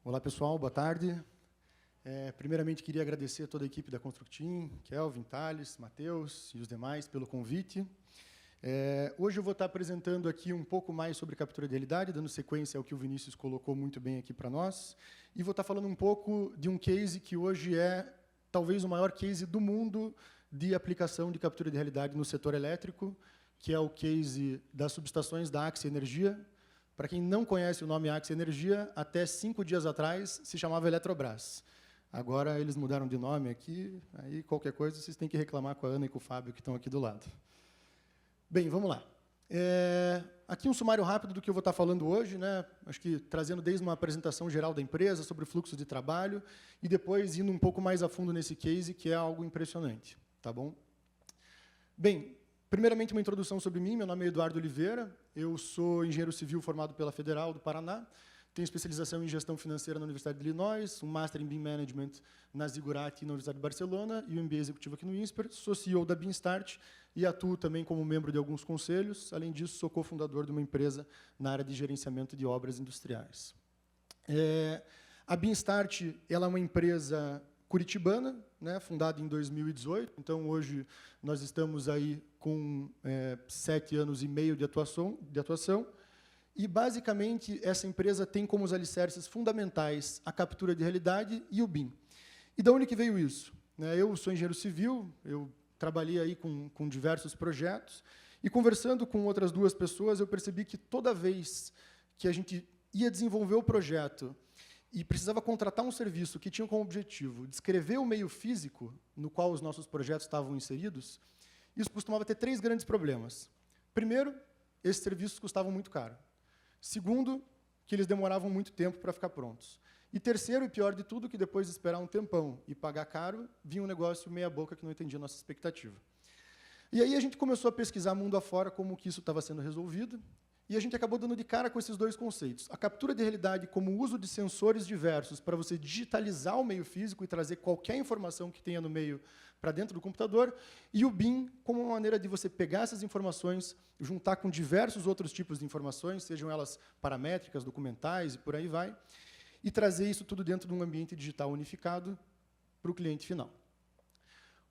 Olá, pessoal, boa tarde. Primeiramente, queria agradecer a toda a equipe da Constructim, Kelvin, Thales, Matheus e os demais pelo convite. Hoje eu vou estar apresentando aqui um pouco mais sobre captura de realidade, dando sequência ao que o Vinícius colocou muito bem aqui para nós, e vou estar falando um pouco de um case que hoje é talvez o maior case do mundo de aplicação de captura de realidade no setor elétrico, que é o case das subestações da Axia Energia. Para quem não conhece o nome Axia Energia, até 5 dias atrás se chamava Eletrobras. Agora eles mudaram de nome aqui, aí qualquer coisa vocês têm que reclamar com a Ana e com o Fábio, que estão aqui do lado. Bem, vamos lá. Aqui um sumário rápido do que eu vou estar falando hoje, né? Acho que trazendo desde uma apresentação geral da empresa, sobre o fluxo de trabalho, e depois indo um pouco mais a fundo nesse case, que é algo impressionante. Tá bom? Bem, primeiramente, uma introdução sobre mim. Meu nome é Eduardo Oliveira, eu sou engenheiro civil formado pela Federal do Paraná, tenho especialização em gestão financeira na Universidade de Illinois, um Master em BIM Management na Zigurati, na Universidade de Barcelona, e um MBA executivo aqui no INSPER. Sou CEO da BIMstart e atuo também como membro de alguns conselhos. Além disso, sou cofundador de uma empresa na área de gerenciamento de obras industriais. A BIMstart ela é uma empresa curitibana, né, fundada em 2018. Então, hoje, nós estamos aí com 7 anos e meio de atuação. E, basicamente, essa empresa tem como os alicerces fundamentais a captura de realidade e o BIM. E de onde que veio isso? Eu sou engenheiro civil, eu trabalhei aí com diversos projetos, e conversando com outras 2 pessoas, eu percebi que toda vez que a gente ia desenvolver o projeto e precisava contratar um serviço que tinha como objetivo descrever o meio físico no qual os nossos projetos estavam inseridos, isso costumava ter 3 grandes problemas. Primeiro, esses serviços custavam muito caro. Segundo, que eles demoravam muito tempo para ficar prontos. E terceiro, e pior de tudo, que depois de esperar um tempão e pagar caro, vinha um negócio meia-boca que não atendia a nossa expectativa. E aí a gente começou a pesquisar mundo afora como que isso estava sendo resolvido, e a gente acabou dando de cara com esses 2 conceitos. A captura de realidade como uso de sensores diversos para você digitalizar o meio físico e trazer qualquer informação que tenha no meio para dentro do computador, e o BIM como uma maneira de você pegar essas informações, juntar com diversos outros tipos de informações, sejam elas paramétricas, documentais e por aí vai, e trazer isso tudo dentro de um ambiente digital unificado para o cliente final.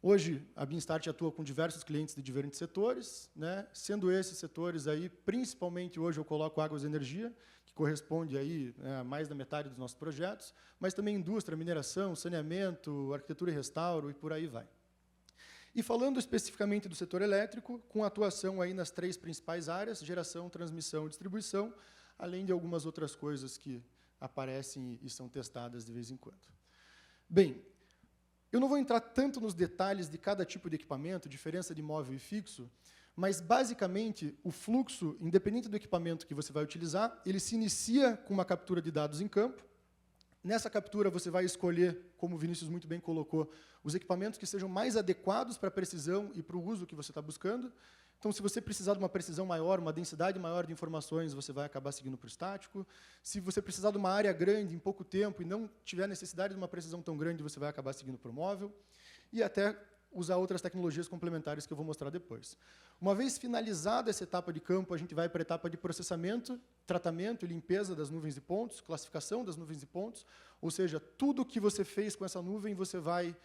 Hoje, a BIMstart atua com diversos clientes de diferentes setores, né? Sendo esses setores, aí, principalmente hoje eu coloco águas e energia, que corresponde aí, a mais da metade dos nossos projetos, mas também indústria, mineração, saneamento, arquitetura e restauro e por aí vai. E falando especificamente do setor elétrico, com atuação aí nas 3 principais áreas, geração, transmissão e distribuição, além de algumas outras coisas que aparecem e são testadas de vez em quando. Bem, eu não vou entrar tanto nos detalhes de cada tipo de equipamento, diferença de móvel e fixo, mas, basicamente, o fluxo, independente do equipamento que você vai utilizar, ele se inicia com uma captura de dados em campo. Nessa captura, você vai escolher, como o Vinícius muito bem colocou, os equipamentos que sejam mais adequados para a precisão e para o uso que você está buscando. Então, se você precisar de uma precisão maior, uma densidade maior de informações, você vai acabar seguindo para o estático. Se você precisar de uma área grande, em pouco tempo, e não tiver necessidade de uma precisão tão grande, você vai acabar seguindo para o móvel. E até usar outras tecnologias complementares que eu vou mostrar depois. Uma vez finalizada essa etapa de campo, a gente vai para a etapa de processamento, tratamento e limpeza das nuvens de pontos, classificação das nuvens de pontos, ou seja, tudo que você fez com essa nuvem, você vai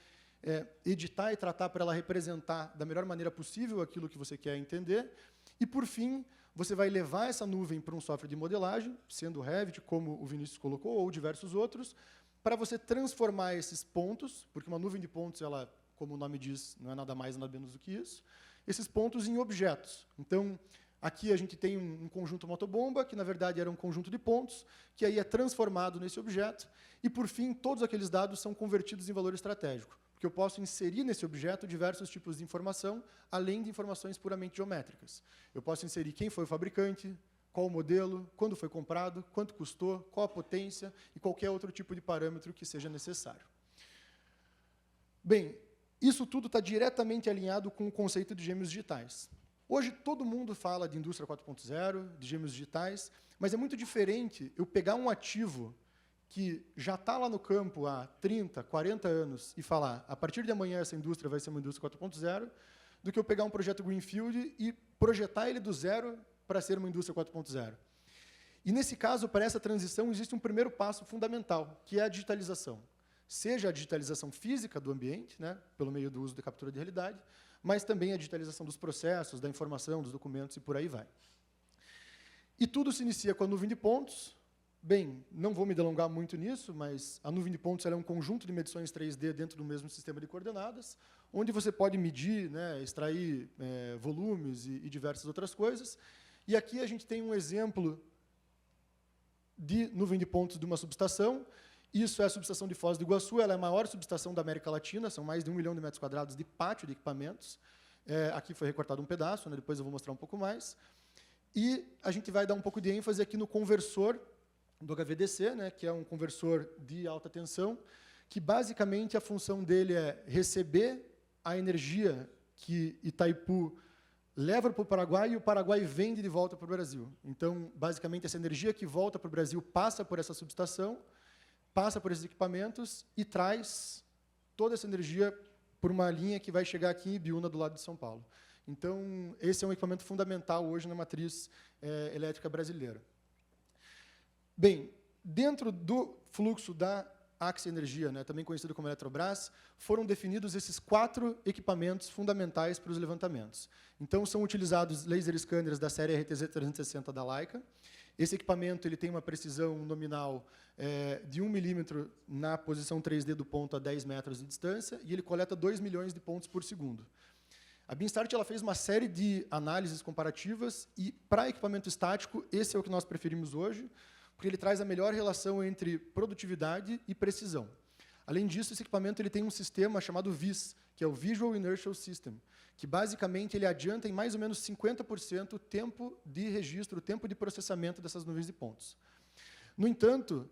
editar e tratar para ela representar da melhor maneira possível aquilo que você quer entender. E, por fim, você vai levar essa nuvem para um software de modelagem, sendo o Revit, como o Vinícius colocou, ou diversos outros, para você transformar esses pontos, porque uma nuvem de pontos, ela, como o nome diz, não é nada mais nada menos do que isso, esses pontos em objetos. Então, aqui a gente tem um conjunto motobomba, que na verdade era um conjunto de pontos, que aí é transformado nesse objeto, e por fim, todos aqueles dados são convertidos em valor estratégico, porque eu posso inserir nesse objeto diversos tipos de informação, além de informações puramente geométricas. Eu posso inserir quem foi o fabricante, qual o modelo, quando foi comprado, quanto custou, qual a potência e qualquer outro tipo de parâmetro que seja necessário. Bem, isso tudo está diretamente alinhado com o conceito de gêmeos digitais. Hoje, todo mundo fala de indústria 4.0, de gêmeos digitais, mas é muito diferente eu pegar um ativo que já está lá no campo há 30, 40 anos e falar, a partir de amanhã essa indústria vai ser uma indústria 4.0, do que eu pegar um projeto Greenfield e projetar ele do zero para ser uma indústria 4.0. E, nesse caso, para essa transição, existe um primeiro passo fundamental, que é a digitalização. Seja a digitalização física do ambiente, né, pelo meio do uso da captura de realidade, mas também a digitalização dos processos, da informação, dos documentos e por aí vai. E tudo se inicia com a nuvem de pontos. Bem, não vou me delongar muito nisso, mas a nuvem de pontos ela é um conjunto de medições 3D dentro do mesmo sistema de coordenadas, onde você pode medir, né, extrair volumes e diversas outras coisas. E aqui a gente tem um exemplo de nuvem de pontos de uma subestação. Isso é a subestação de Foz do Iguaçu, ela é a maior subestação da América Latina, são mais de 1 milhão de metros quadrados de pátio de equipamentos. Aqui foi recortado um pedaço, né, depois eu vou mostrar um pouco mais. E a gente vai dar um pouco de ênfase aqui no conversor do HVDC, né, que é um conversor de alta tensão, que basicamente a função dele é receber a energia que Itaipu leva para o Paraguai e o Paraguai vende de volta para o Brasil. Então, basicamente, essa energia que volta para o Brasil passa por essa subestação, passa por esses equipamentos e traz toda essa energia por uma linha que vai chegar aqui em Ibiúna, do lado de São Paulo. Então, esse é um equipamento fundamental hoje na matriz elétrica brasileira. Bem, dentro do fluxo da Axia Energia, né, também conhecido como Eletrobras, foram definidos esses 4 equipamentos fundamentais para os levantamentos. Então, são utilizados laser scanners da série RTZ 360 da Leica. Esse equipamento ele tem uma precisão nominal de 1 milímetro na posição 3D do ponto a 10 metros de distância, e ele coleta 2 milhões de pontos por segundo. A Beamstart ela fez uma série de análises comparativas, e, para equipamento estático, esse é o que nós preferimos hoje, porque ele traz a melhor relação entre produtividade e precisão. Além disso, esse equipamento ele tem um sistema chamado VIS, que é o Visual Inertial System, que basicamente ele adianta em mais ou menos 50% o tempo de registro, o tempo de processamento dessas nuvens de pontos. No entanto,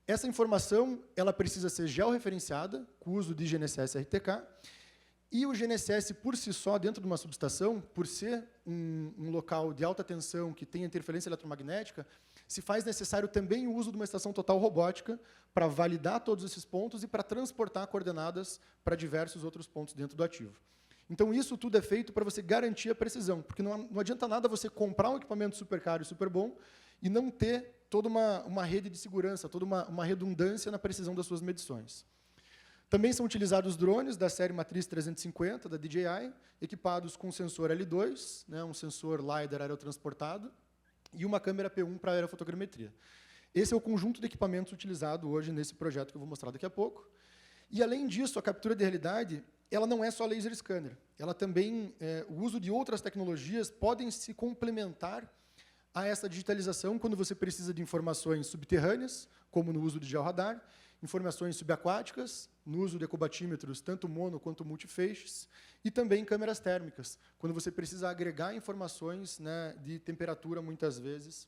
essa informação ela precisa ser georreferenciada, com o uso de GNSS RTK, e o GNSS, por si só, dentro de uma subestação, por ser um local de alta tensão que tem interferência eletromagnética, se faz necessário também o uso de uma estação total robótica para validar todos esses pontos e para transportar coordenadas para diversos outros pontos dentro do ativo. Então, isso tudo é feito para você garantir a precisão, porque não adianta nada você comprar um equipamento super caro e super bom e não ter toda uma rede de segurança, toda uma redundância na precisão das suas medições. Também são utilizados drones da série Matriz 350, da DJI, equipados com sensor L2, né, um sensor LiDAR aerotransportado, e uma câmera P1 para aerofotogrametria. Esse é o conjunto de equipamentos utilizado hoje nesse projeto que eu vou mostrar daqui a pouco. E, além disso, a captura de realidade ela não é só laser scanner. Ela também, o uso de outras tecnologias podem se complementar a essa digitalização quando você precisa de informações subterrâneas, como no uso de georradar, informações subaquáticas, no uso de ecobatímetros, tanto mono quanto multifeixes, e também câmeras térmicas, quando você precisa agregar informações, né, de temperatura, muitas vezes,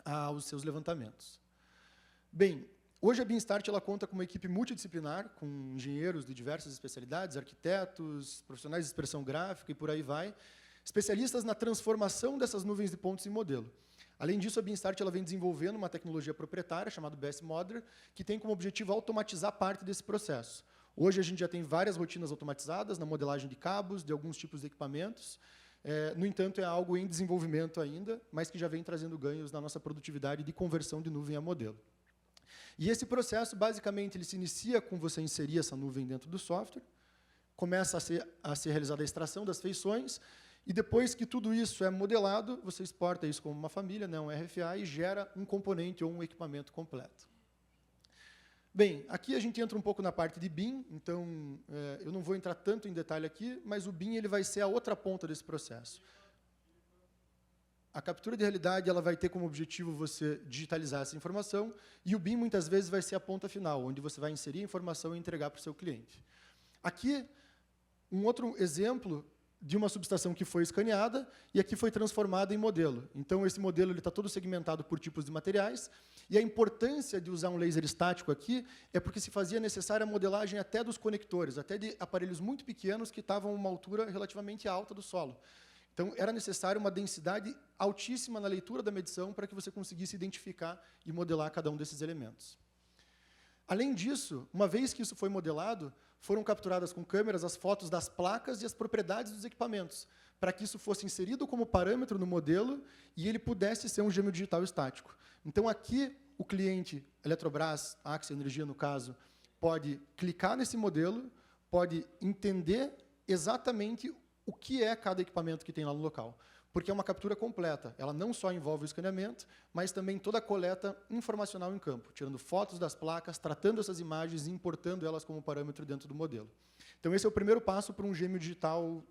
aos seus levantamentos. Bem, hoje a Beamstart ela conta com uma equipe multidisciplinar, com engenheiros de diversas especialidades, arquitetos, profissionais de expressão gráfica e por aí vai, especialistas na transformação dessas nuvens de pontos em modelo. Além disso, a Beamstart ela vem desenvolvendo uma tecnologia proprietária chamada BS Modeler, que tem como objetivo automatizar parte desse processo. Hoje a gente já tem várias rotinas automatizadas na modelagem de cabos, de alguns tipos de equipamentos. No entanto, é algo em desenvolvimento ainda, mas que já vem trazendo ganhos na nossa produtividade de conversão de nuvem a modelo. E esse processo, basicamente, ele se inicia com você inserir essa nuvem dentro do software, começa a ser realizada a extração das feições, e depois que tudo isso é modelado, você exporta isso como uma família, né, um RFA, e gera um componente ou um equipamento completo. Bem, aqui a gente entra um pouco na parte de BIM, então eu não vou entrar tanto em detalhe aqui, mas o BIM ele vai ser a outra ponta desse processo. A captura de realidade ela vai ter como objetivo você digitalizar essa informação, e o BIM muitas vezes vai ser a ponta final, onde você vai inserir a informação e entregar para o seu cliente. Aqui, um outro exemplo de uma subestação que foi escaneada e aqui foi transformada em modelo. Então, esse modelo está todo segmentado por tipos de materiais, e a importância de usar um laser estático aqui é porque se fazia necessária a modelagem até dos conectores, até de aparelhos muito pequenos que estavam a uma altura relativamente alta do solo. Então, era necessário uma densidade altíssima na leitura da medição para que você conseguisse identificar e modelar cada um desses elementos. Além disso, uma vez que isso foi modelado, foram capturadas com câmeras as fotos das placas e as propriedades dos equipamentos, para que isso fosse inserido como parâmetro no modelo e ele pudesse ser um gêmeo digital estático. Então, aqui, o cliente, Eletrobras, Axia Energia, no caso, pode clicar nesse modelo, pode entender exatamente o que é cada equipamento que tem lá no local. Porque é uma captura completa. Ela não só envolve o escaneamento, mas também toda a coleta informacional em campo, tirando fotos das placas, tratando essas imagens e importando elas como parâmetro dentro do modelo. Então, esse é o primeiro passo para um gêmeo digital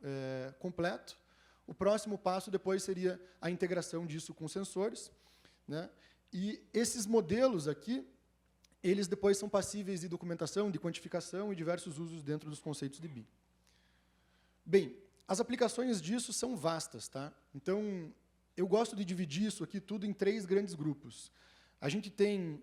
completo. O próximo passo depois seria a integração disso com sensores, né? E esses modelos aqui, eles depois são passíveis de documentação, de quantificação e diversos usos dentro dos conceitos de BIM. Bem, as aplicações disso são vastas, tá? Então, eu gosto de dividir isso aqui tudo em 3 grandes grupos. A gente tem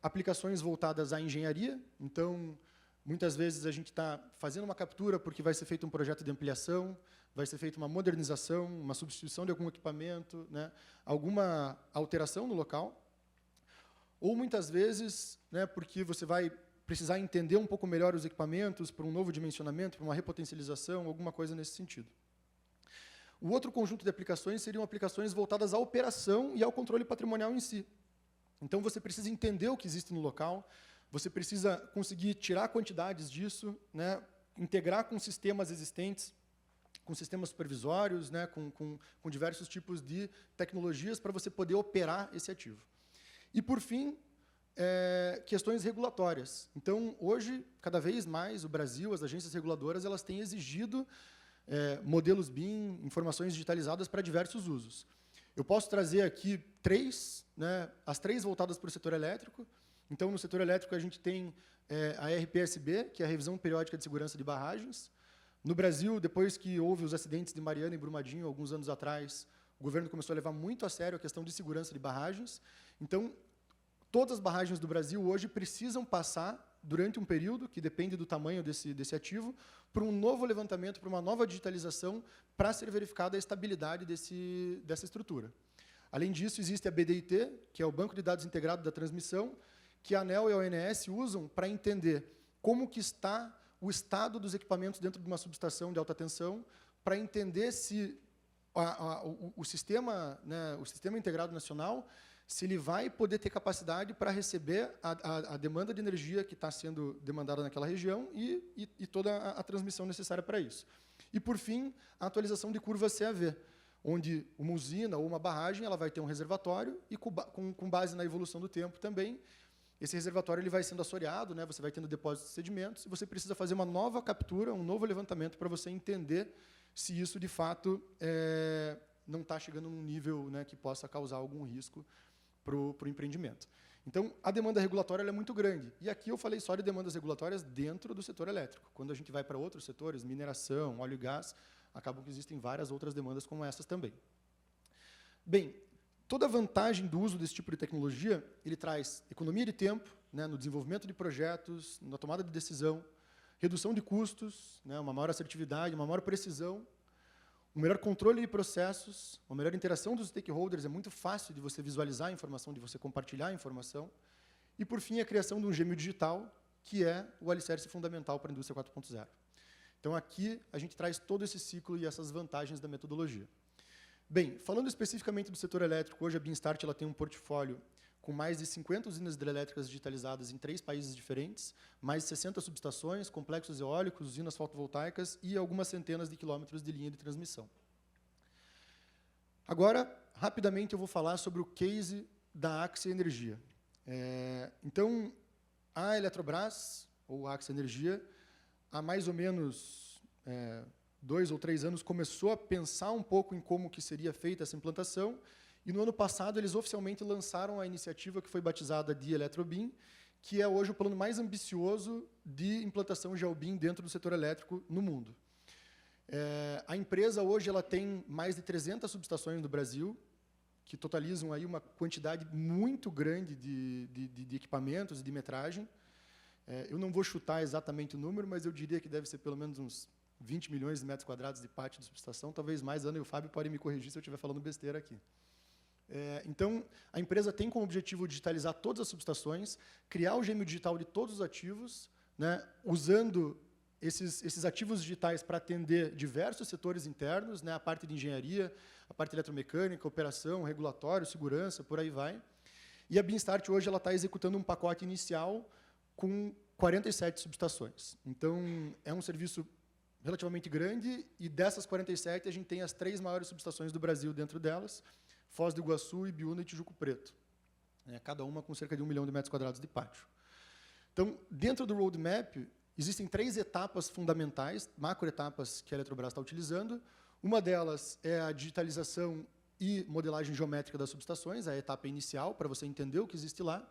aplicações voltadas à engenharia. Então, muitas vezes a gente está fazendo uma captura porque vai ser feito um projeto de ampliação, vai ser feita uma modernização, uma substituição de algum equipamento, né, alguma alteração no local. Ou, muitas vezes, né, porque você vai precisar entender um pouco melhor os equipamentos para um novo dimensionamento, para uma repotencialização, alguma coisa nesse sentido. O outro conjunto de aplicações seriam aplicações voltadas à operação e ao controle patrimonial em si. Então, você precisa entender o que existe no local, você precisa conseguir tirar quantidades disso, né, integrar com sistemas existentes, com sistemas supervisórios, né, com diversos tipos de tecnologias para você poder operar esse ativo. E, por fim, questões regulatórias. Então, hoje, cada vez mais, o Brasil, as agências reguladoras, elas têm exigido modelos BIM, informações digitalizadas para diversos usos. Eu posso trazer aqui 3, né, as 3 voltadas para o setor elétrico. Então, no setor elétrico, a gente tem a RPSB, que é a Revisão Periódica de Segurança de Barragens. No Brasil, depois que houve os acidentes de Mariana e Brumadinho, alguns anos atrás, o governo começou a levar muito a sério a questão de segurança de barragens. Então, todas as barragens do Brasil hoje precisam passar, durante um período, que depende do tamanho desse ativo, por um novo levantamento, por uma nova digitalização, para ser verificada a estabilidade dessa estrutura. Além disso, existe a BDIT, que é o Banco de Dados Integrado da Transmissão, que a ANEEL e a ONS usam para entender como que está o estado dos equipamentos dentro de uma subestação de alta tensão, para entender se o sistema integrado nacional, se ele vai poder ter capacidade para receber a demanda de energia que está sendo demandada naquela região e toda a transmissão necessária para isso. E, por fim, a atualização de curvas CAV, onde uma usina ou uma barragem ela vai ter um reservatório e, com base na evolução do tempo também, esse reservatório ele vai sendo assoreado, né, você vai tendo depósitos de sedimentos, e você precisa fazer uma nova captura, um novo levantamento para você entender se isso, de fato, não está chegando num nível, né, que possa causar algum risco para o empreendimento. Então, a demanda regulatória ela é muito grande. E aqui eu falei só de demandas regulatórias dentro do setor elétrico. Quando a gente vai para outros setores, mineração, óleo e gás, acabam que existem várias outras demandas como essas também. Bem, toda a vantagem do uso desse tipo de tecnologia, ele traz economia de tempo, né, no desenvolvimento de projetos, na tomada de decisão, redução de custos, né, uma maior assertividade, uma maior precisão, um melhor controle de processos, uma melhor interação dos stakeholders, é muito fácil de você visualizar a informação, de você compartilhar a informação. E, por fim, a criação de um gêmeo digital, que é o alicerce fundamental para a indústria 4.0. Então, aqui, a gente traz todo esse ciclo e essas vantagens da metodologia. Bem, falando especificamente do setor elétrico, hoje a BIMstart ela tem um portfólio com mais de 50 usinas hidrelétricas digitalizadas em 3 países diferentes, mais de 60 subestações, complexos eólicos, usinas fotovoltaicas e algumas centenas de quilômetros de linha de transmissão. Agora, rapidamente, eu vou falar sobre o case da Axia Energia. Então, a Eletrobras, ou a Axia Energia, há mais ou menos 2 ou 3 anos, começou a pensar um pouco em como que seria feita essa implantação, e no ano passado eles oficialmente lançaram a iniciativa que foi batizada de EletroBIM, que é hoje o plano mais ambicioso de implantação GeoBIM dentro do setor elétrico no mundo. A empresa hoje ela tem mais de 300 subestações no Brasil, que totalizam aí uma quantidade muito grande de equipamentos e de metragem. Eu não vou chutar exatamente o número, mas eu diria que deve ser pelo menos uns 20 milhões de metros quadrados de pátio de subestação, talvez mais. Ana e o Fábio podem me corrigir se eu estiver falando besteira aqui. Então, a empresa tem como objetivo digitalizar todas as subestações, criar o gêmeo digital de todos os ativos, né, usando esses ativos digitais para atender diversos setores internos, né, a parte de engenharia, a parte eletromecânica, operação, regulatório, segurança, por aí vai. E a Beanstart hoje ela está executando um pacote inicial com 47 subestações. Então, é um serviço relativamente grande, e dessas 47, a gente tem as 3 maiores subestações do Brasil dentro delas, Foz do Iguaçu, Ibiúna e Tijuco Preto, né, cada uma com cerca de 1 milhão de metros quadrados de pátio. Então, dentro do roadmap, existem 3 etapas fundamentais, macroetapas, que a Eletrobras está utilizando. Uma delas é a digitalização e modelagem geométrica das subestações, a etapa inicial, para você entender o que existe lá.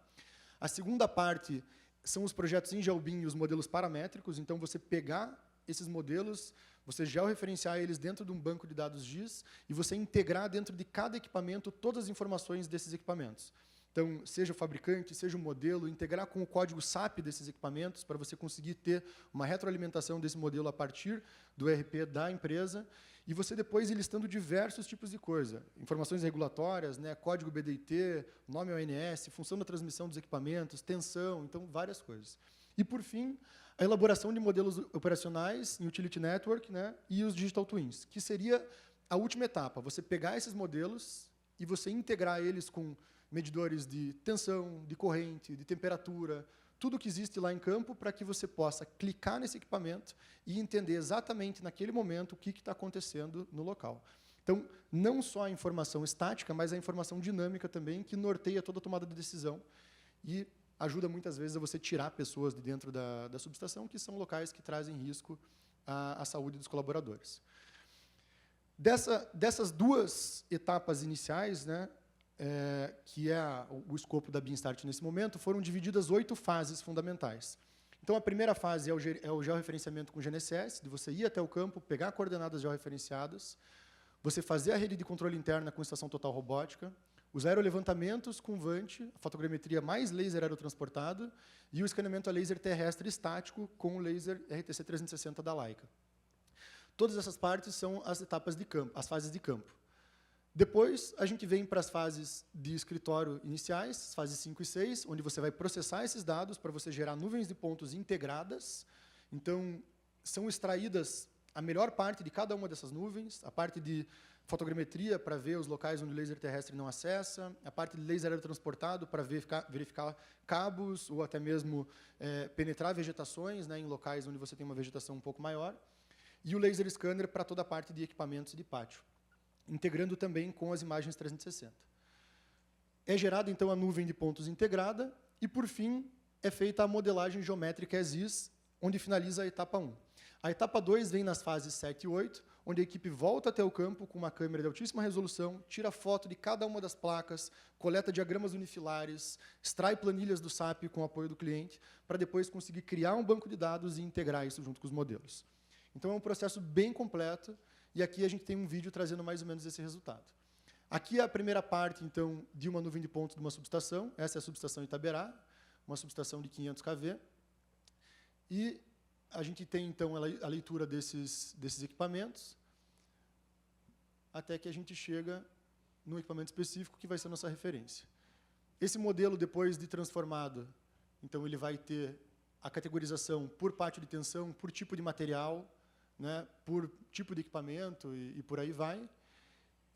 A segunda parte são os projetos em GeoBIM e os modelos paramétricos, então você pegar esses modelos, você georreferenciar eles dentro de um banco de dados GIS e você integrar dentro de cada equipamento todas as informações desses equipamentos. Então, seja o fabricante, seja o modelo, integrar com o código SAP desses equipamentos para você conseguir ter uma retroalimentação desse modelo a partir do ERP da empresa, e você depois ir listando diversos tipos de coisa. Informações regulatórias, né, código BDIT, nome ONS, função da transmissão dos equipamentos, tensão, então várias coisas. E, por fim, a elaboração de modelos operacionais em Utility Network, né, e os Digital Twins, que seria a última etapa, você pegar esses modelos e você integrar eles com medidores de tensão, de corrente, de temperatura, tudo que existe lá em campo para que você possa clicar nesse equipamento e entender exatamente naquele momento o que está acontecendo no local. Então, não só a informação estática, mas a informação dinâmica também, que norteia toda a tomada de decisão e ajuda muitas vezes a você tirar pessoas de dentro da subestação, que são locais que trazem risco à saúde dos colaboradores. Dessas 2 etapas iniciais, né, que é o escopo da Beanstart nesse momento, foram divididas 8 fases fundamentais. Então, a primeira fase é o georreferenciamento com GNSS, de você ir até o campo, pegar coordenadas georreferenciadas, você fazer a rede de controle interna com estação total robótica, os aerolevantamentos com VANT, a fotogrametria mais laser aerotransportado, e o escaneamento a laser terrestre estático com o laser RTC 360 da Leica. Todas essas partes são as etapas de campo, as fases de campo. Depois, a gente vem para as fases de escritório iniciais, fases 5 e 6, onde você vai processar esses dados para você gerar nuvens de pontos integradas. Então, são extraídas a melhor parte de cada uma dessas nuvens, a parte de fotogrametria para ver os locais onde o laser terrestre não acessa, a parte de laser aerotransportado para verificar cabos ou até mesmo penetrar vegetações, né, em locais onde você tem uma vegetação um pouco maior, e o laser scanner para toda a parte de equipamentos de pátio, integrando também com as imagens 360. É gerada, então, a nuvem de pontos integrada e, por fim, é feita a modelagem geométrica as-is, onde finaliza a etapa 1. A etapa 2 vem nas fases 7 e 8, onde a equipe volta até o campo com uma câmera de altíssima resolução, tira foto de cada uma das placas, coleta diagramas unifilares, extrai planilhas do SAP com o apoio do cliente, para depois conseguir criar um banco de dados e integrar isso junto com os modelos. Então, é um processo bem completo, e aqui a gente tem um vídeo trazendo mais ou menos esse resultado. Aqui é a primeira parte, então, de uma nuvem de pontos de uma subestação. Essa é a subestação Itaberá, uma subestação de 500 kV. E a gente tem, então, a leitura desses equipamentos, até que a gente chega no equipamento específico, que vai ser a nossa referência. Esse modelo, depois de transformado, então, ele vai ter a categorização por pátio de tensão, por tipo de material, né, por tipo de equipamento e por aí vai.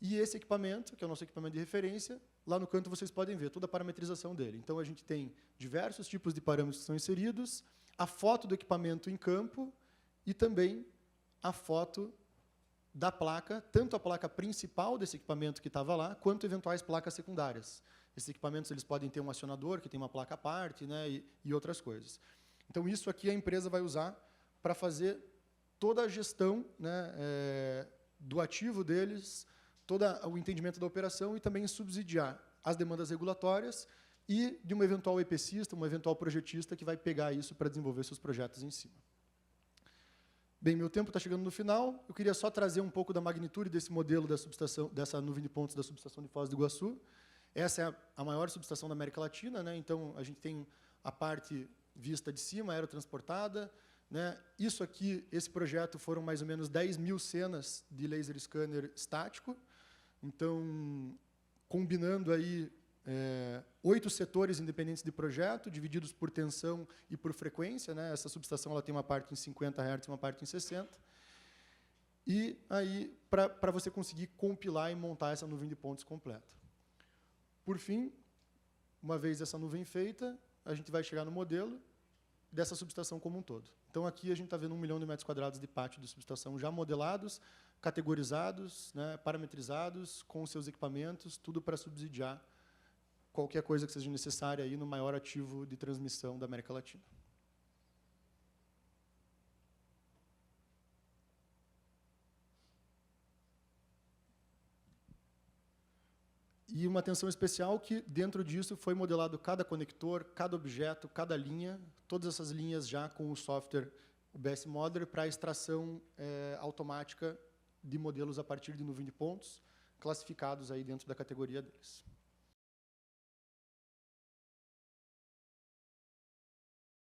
E esse equipamento, que é o nosso equipamento de referência, lá no canto vocês podem ver toda a parametrização dele. Então, a gente tem diversos tipos de parâmetros que são inseridos, a foto do equipamento em campo e também a foto da placa, tanto a placa principal desse equipamento que estava lá, quanto eventuais placas secundárias. Esses equipamentos eles podem ter um acionador, que tem uma placa à parte, né, e outras coisas. Então, isso aqui a empresa vai usar para fazer toda a gestão, né, do ativo deles, todo o entendimento da operação e também subsidiar as demandas regulatórias e de um eventual EPCista, um eventual projetista que vai pegar isso para desenvolver seus projetos em cima. Bem, meu tempo está chegando no final. Eu queria só trazer um pouco da magnitude desse modelo da subestação, dessa nuvem de pontos da subestação de Foz do Iguaçu. Essa é a maior subestação da América Latina, né? Então, a gente tem a parte vista de cima, aerotransportada, né? Isso aqui, esse projeto, foram mais ou menos 10 mil cenas de laser scanner estático. Então, combinando aí 8 setores independentes de projeto, divididos por tensão e por frequência, né? Essa subestação ela tem uma parte em 50 Hz e uma parte em 60. E aí, para você conseguir compilar e montar essa nuvem de pontos completa. Por fim, uma vez essa nuvem feita, a gente vai chegar no modelo dessa subestação como um todo. Então, aqui a gente está vendo 1 milhão de metros quadrados de pátio de subestação já modelados, categorizados, né, parametrizados, com seus equipamentos, tudo para subsidiar qualquer coisa que seja necessária aí no maior ativo de transmissão da América Latina. E uma atenção especial que, dentro disso, foi modelado cada conector, cada objeto, cada linha, todas essas linhas já com o software OBS Modeler para extração automática de modelos a partir de nuvem de pontos, classificados aí dentro da categoria deles.